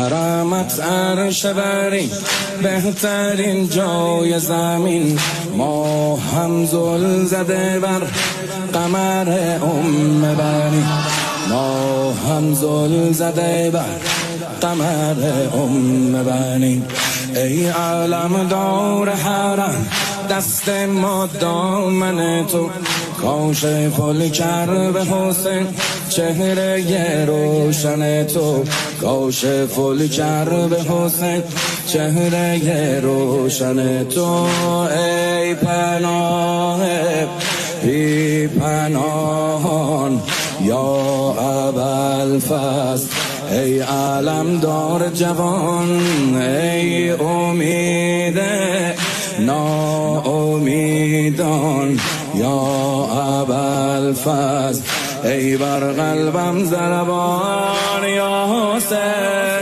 حرمت عرش بری بهترین جای زمین، ما هم زل زده بر قمر بنی، ما هم زل زده بر قمر بنی. ای عالم دار حرم دست ما دامن تو، کاشف الکرب حسین چهره روشن تو، کاشف الکرب حسین چهره روشن تو. ای پناه بی پناهان یا ابوالفضل، ای علم دار جوان، ای امید ناامیدان یا ابوالفضل، ای بر قلبم ضربان یا حسین.